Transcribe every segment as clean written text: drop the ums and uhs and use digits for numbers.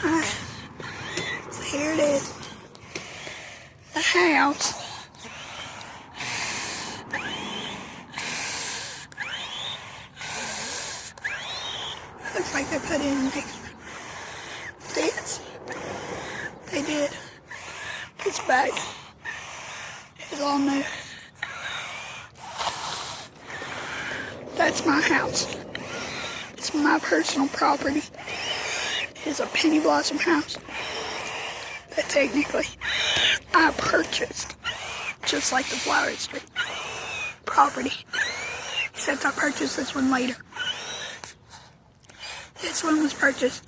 So here it is. The house. Looks like they put in an extra fence. They did. This back is all new. That's my house. It's my personal property. It's a penny blossom house that technically I purchased, just like the Flower Street property, except I purchased this one later. This one was purchased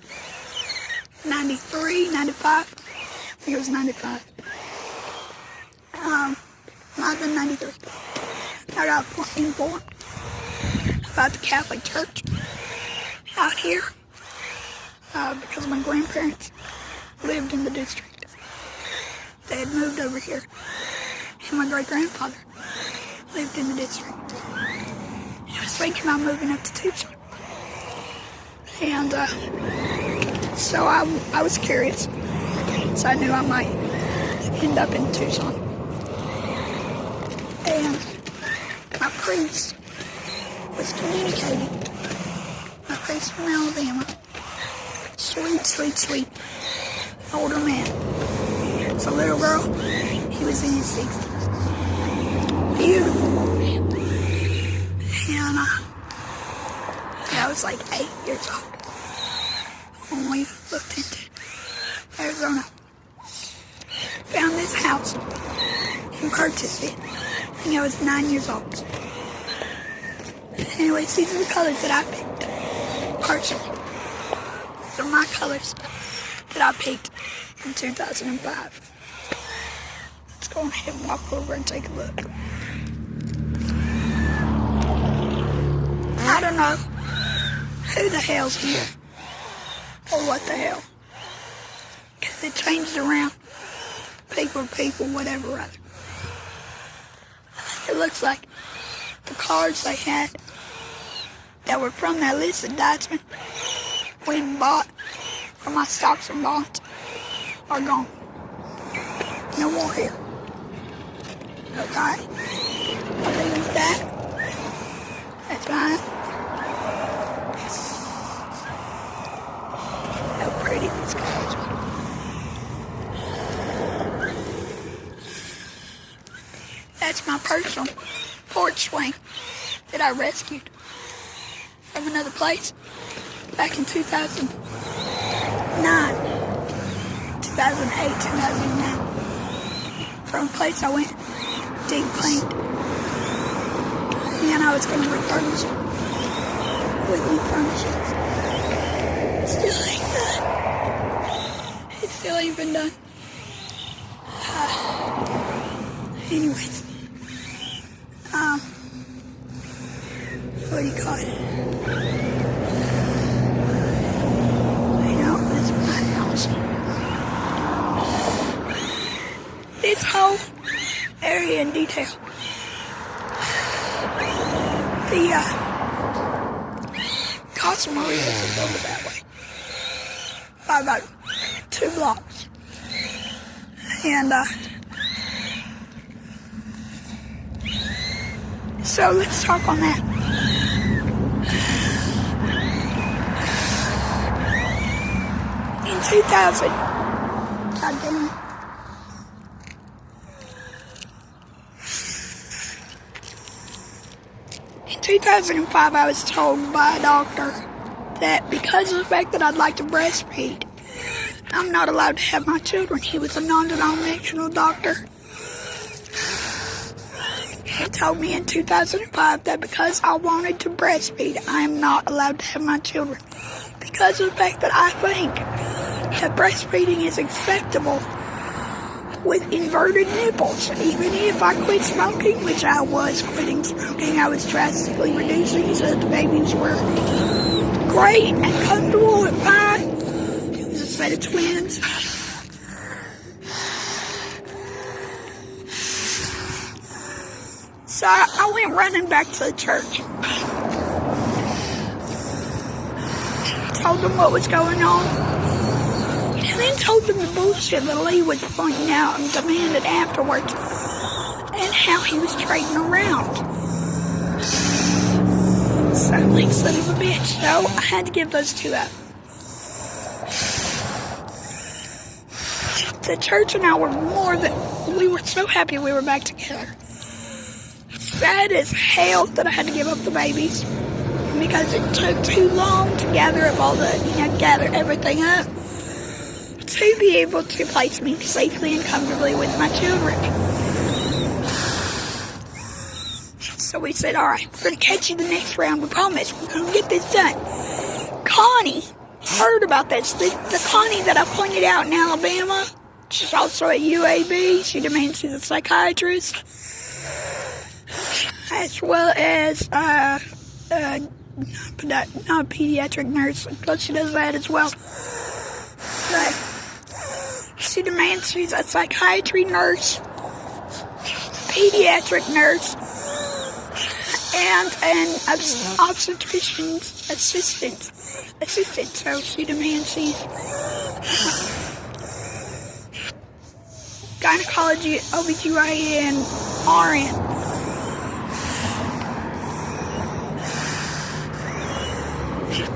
93, 95. I think it was 95. Might have been 93. I got informed about the Catholic Church out here because my grandparents lived in the district. They had moved over here, and my great-grandfather lived in the district. I was thinking about moving up to Tucson. And so I was curious, so I knew I might end up in Tucson. And my priest was communicating. My priest from Alabama, sweet, older man. It's a little girl, he was in his 60s. Beautiful man. And I was like 8 years old when we looked into Arizona. Found this house and purchased it. I think I was 9 years old. Anyways, these are the colors that I picked personally. These are my colors that I picked in 2005. Let's go ahead and walk over and take a look. I don't know who the hell's here or what the hell, because it changed around. People, whatever, rather. It looks like the cars they had that were from that list of Tyson we bought from my stocks and bonds are gone. No more here. Okay. I'll leave that. That's fine. How pretty this goes. That's my personal porch swing that I rescued from another place back in 2009, 2008, 2009. From a place I went deep cleaned. And I was going to refurnish it with new furnishings. Still ain't done. It still ain't been done. Anyways. What do you call it? That's my house. This whole area in detail. The Casa is over that way. By about 2 blocks. And so let's talk on that. In 2000, God damn it. In 2005, I was told by a doctor that because of the fact that I'd like to breastfeed, I'm not allowed to have my children. He was a non-denominational doctor. He told me in 2005 that because I wanted to breastfeed, I am not allowed to have my children. Because of the fact that I think that breastfeeding is acceptable with inverted nipples. Even if I quit smoking, which I was quitting smoking, I was drastically reducing so that the babies were great and comfortable and fine. It was a set of twins. So I went running back to the church. Told them what was going on. and then told them the bullshit that Lee was pointing out and demanded afterwards, and how he was trading around. So, like, son of a bitch. So, I had to give those two up. The church and I we were so happy we were back together. Sad as hell that I had to give up the babies, because it took too long to gather up gather everything up to be able to place me safely and comfortably with my children. So we said, alright, we're going to catch you the next round, we promise, we're going to get this done. Connie heard about this. The Connie that I pointed out in Alabama, she's also at UAB, she demands she's a psychiatrist, as well as not a pediatric nurse, but she does that as well. But she demands she's a psychiatry nurse, pediatric nurse, and an obstetrician's assistant. So she demands she's gynecology, OBGYN, RN.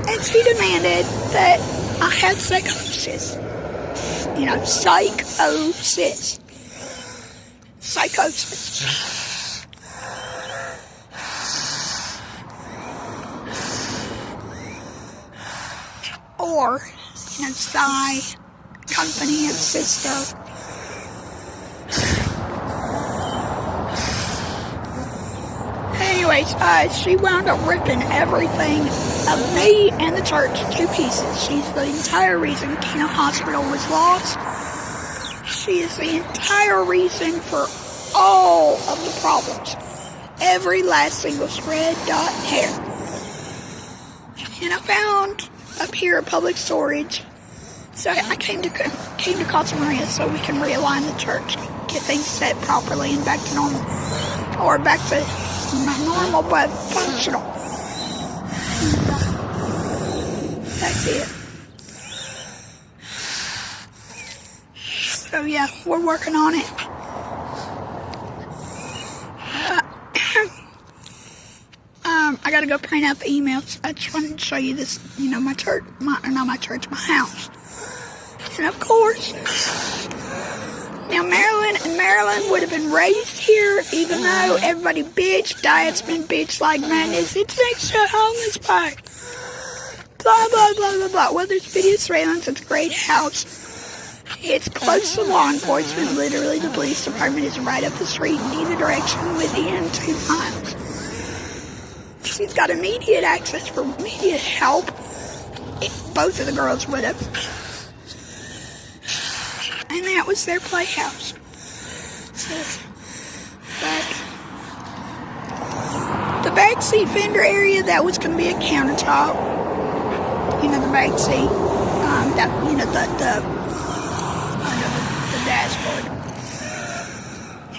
And she demanded that I had psychosis. Psychosis. Or, Psy, company and sister. Anyways, she wound up ripping everything of me and the church to pieces. She's the entire reason Keno Hospital was lost. She is the entire reason for all of the problems. Every last single shred, dot, hair. And I found up here at public storage. So I came to Casa Maria so we can realign the church, get things set properly and back to normal. Or back to not normal, but functional. That's it. So yeah, we're working on it. I gotta go print out the emails. I just wanted to show you this, my house. And of course, now Marilyn would have been raised here, even though everybody bitched. Diet's been bitched like madness. It's next to a homeless park. Blah, blah, blah, blah, blah. Well, there's video surveillance. It's a great house. It's close to law enforcement. Literally, the police department is right up the street in either direction within 2 miles. She's got immediate access for immediate help. Both of the girls would have. And that was their playhouse. But the backseat fender area, that was going to be a countertop. The backseat.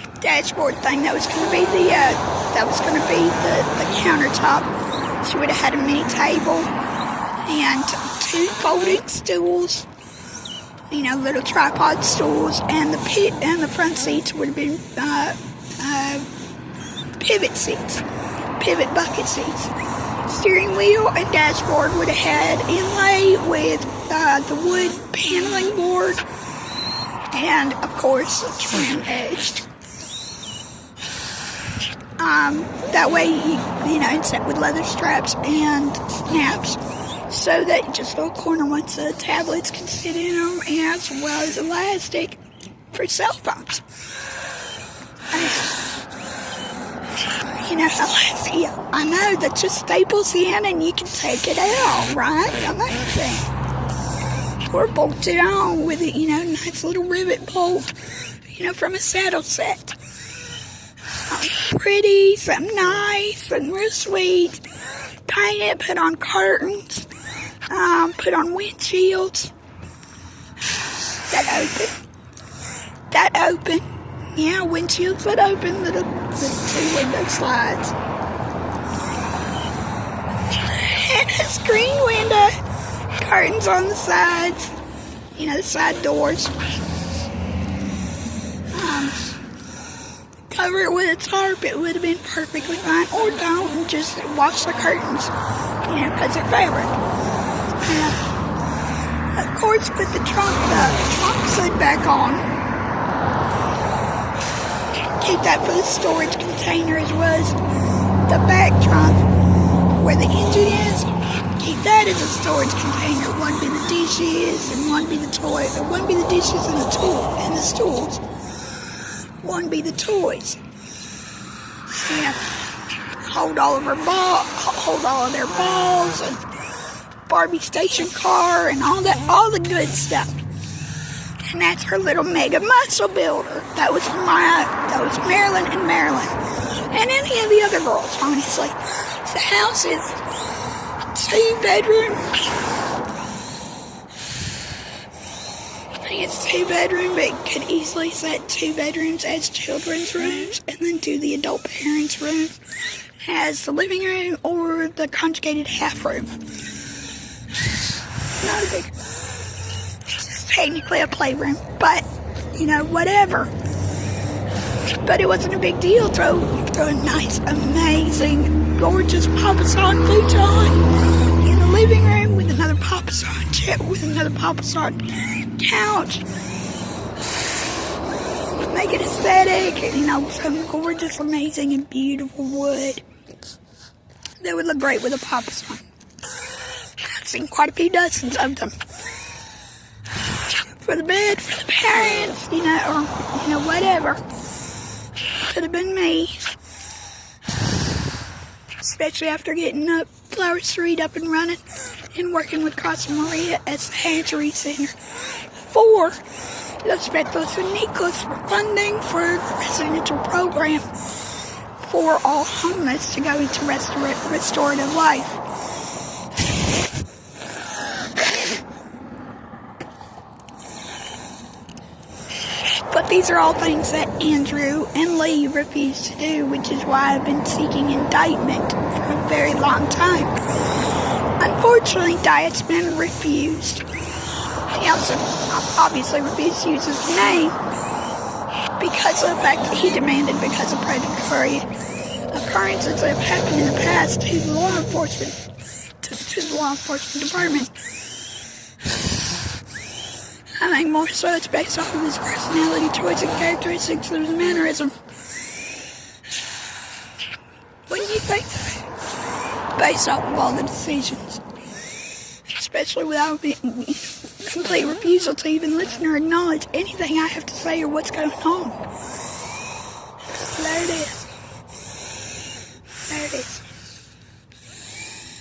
The dashboard thing. That was going to be the countertop. She would have had a mini table and 2 folding stools. Little tripod stools, and the front seats would have been pivot bucket seats. Steering wheel and dashboard would have had inlay with the wood paneling board, and of course trim edged. That way, it's set with leather straps and snaps, so that just a little corner once the tablets can sit in them, as well as elastic for cell phones. I know that just staples in and you can take it out, right? Amazing. Or bolt it on with a, nice little rivet bolt, from a saddle set. Pretty, something nice, and real sweet. Paint it, put on curtains. Put on windshields. That open. Yeah, windshields that open, the 2 window slides. And a screen window. Curtains on the sides. the side doors. Cover it with a tarp, it would have been perfectly fine. Or don't, and just wash the curtains, because they're fabric. And of course, put the trunk hood back on. Keep that for the storage container as well as the back trunk where the engine is. Keep that as a storage container. One be the dishes and one be the toy. Or one be the dishes and the stools. One be the toys. Hold all of their balls and Barbie station car and all the good stuff. And that's her little mega muscle builder. That was Marilyn and Marilyn. And any of the other girls, honestly. The house is 2-bedroom. I think it's 2-bedroom, but it could easily set 2 bedrooms as children's rooms, and then do the adult parents' room as the living room or the conjugated half room. Not a big. It's technically a playroom, but whatever. But it wasn't a big deal. Throw a nice, amazing, gorgeous Papasan futon in the living room with another Papasan chair, with another Papasan couch. Make it aesthetic, some gorgeous, amazing, and beautiful wood that would look great with a Papasan. I've seen quite a few dozens of them. For the bed, for the parents, or whatever. Could have been me. Especially after getting Flower Street up and running and working with Casa Maria as the Hatchery Center for Los Betos and Nicos for funding for a residential program for all homeless to go into restorative life. But these are all things that Andrew and Lee refused to do, which is why I've been seeking indictment for a very long time. Unfortunately, Diet's been refused. He also obviously refused to use his name because of the fact that he demanded because of predatory occurrences that have happened in the past to the law enforcement department. I think more so it's based off of his personality traits and characteristics of his mannerism. Wouldn't you think so? Based off of all the decisions. Especially without complete refusal to even listen or acknowledge anything I have to say or what's going on. There it is. There it is.